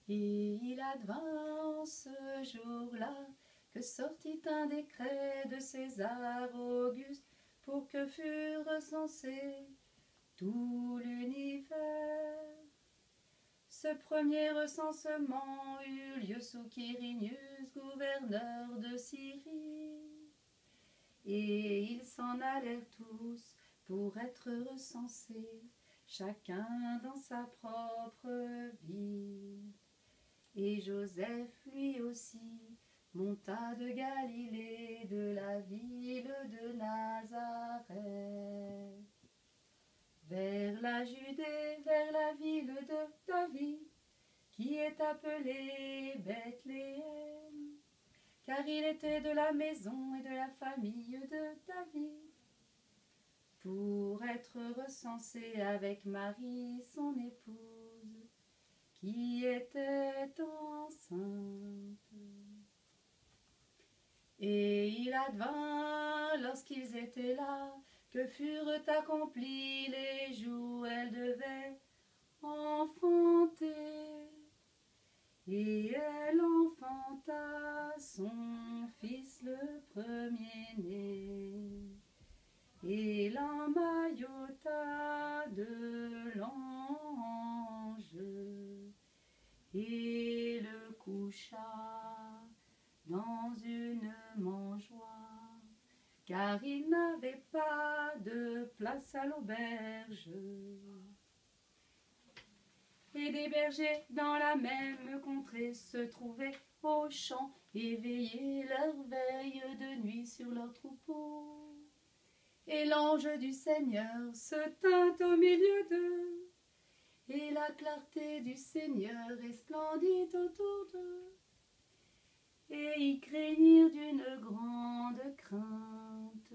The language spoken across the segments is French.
Et il advint ce jour-là que sortit un décret de César Auguste pour que fût recensé tout l'univers. Ce premier recensement eut lieu sous Quirinius, gouverneur de Syrie. Et ils s'en allèrent tous pour être recensés, chacun dans sa propre ville. Et Joseph, lui aussi, monta de Galilée, de la ville de Nazareth, vers la Judée, vers la ville de David, qui est appelée Bethléem, car il était de la maison et de la famille de David, pour être recensé avec Marie, son épouse, qui était enceinte. Et il advint, lorsqu'ils étaient là, que furent accomplis les jours où elle devait enfanter. Et elle enfanta son fils le premier-né, et l'emmaillota de l'ange, et le coucha dans une mangeoire, car il n'avait pas de place à l'auberge. Et des bergers dans la même contrée se trouvaient aux champs et veillaient leur veille de nuit sur leurs troupeaux. Et l'ange du Seigneur se tint au milieu d'eux, et la clarté du Seigneur resplendit autour d'eux. Et ils craignirent d'une grande crainte.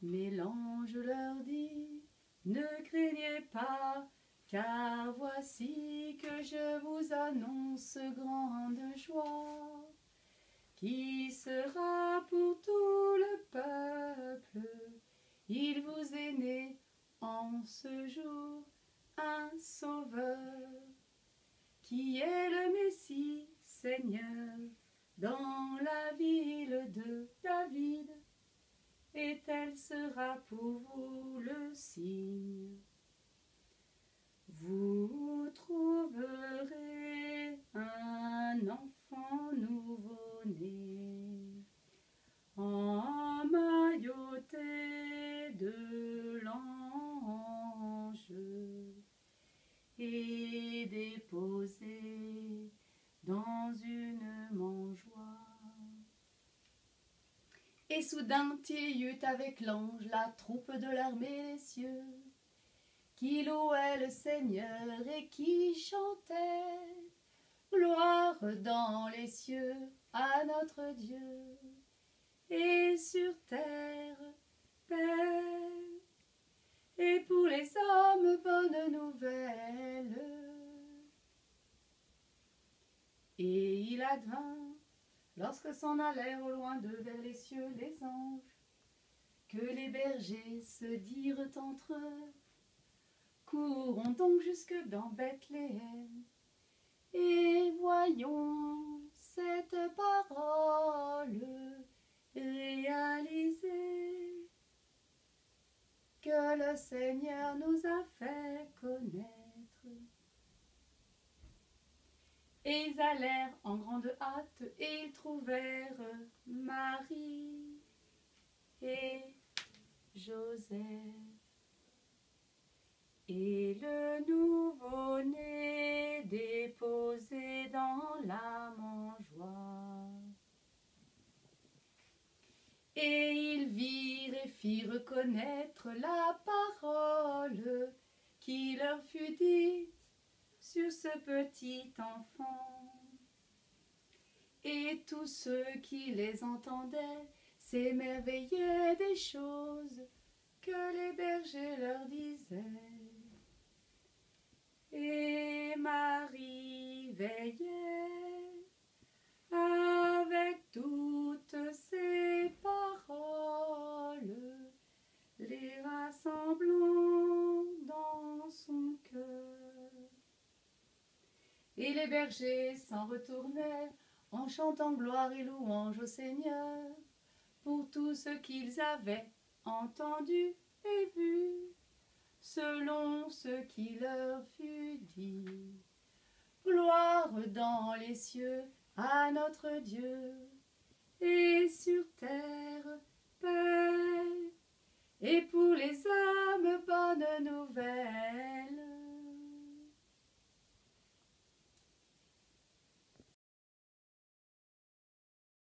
Mais l'ange leur dit, ne craignez pas, car voici que je vous annonce grande joie, qui sera pour tout le peuple. Il vous est né en ce jour un sauveur, qui est le Messie Seigneur, dans la ville de David. Et tel sera pour vous le signe. Vous trouverez un enfant nouveau-né, emmailloté de l'ange et déposé dans une mangeoire. Et soudain il y eut avec l'ange la troupe de l'armée des cieux, qui louait le Seigneur et qui chantait gloire dans les cieux à notre Dieu, et sur terre paix, et pour les hommes bonne nouvelle. Et il advint, lorsque s'en allèrent au loin d'eux vers les cieux les anges, que les bergers se dirent entre eux, courons donc jusque dans Bethléem, et voyons cette parole réalisée, que le Seigneur nous a fait connaître. Et ils allèrent en grande hâte, et ils trouvèrent Marie et Joseph, et le nouveau-né déposé dans la mangeoire. Et ils virent et firent reconnaître la parole qui leur fut dite sur ce petit enfant. Et tous ceux qui les entendaient s'émerveillaient des choses que les bergers leur disaient. Et Marie veillait avec toutes ses paroles, les rassemblant dans son cœur. Et les bergers s'en retournèrent en chantant gloire et louange au Seigneur pour tout ce qu'ils avaient entendu et vu, selon ce qui leur fut dit. Gloire dans les cieux à notre Dieu, et sur terre paix, et pour les hommes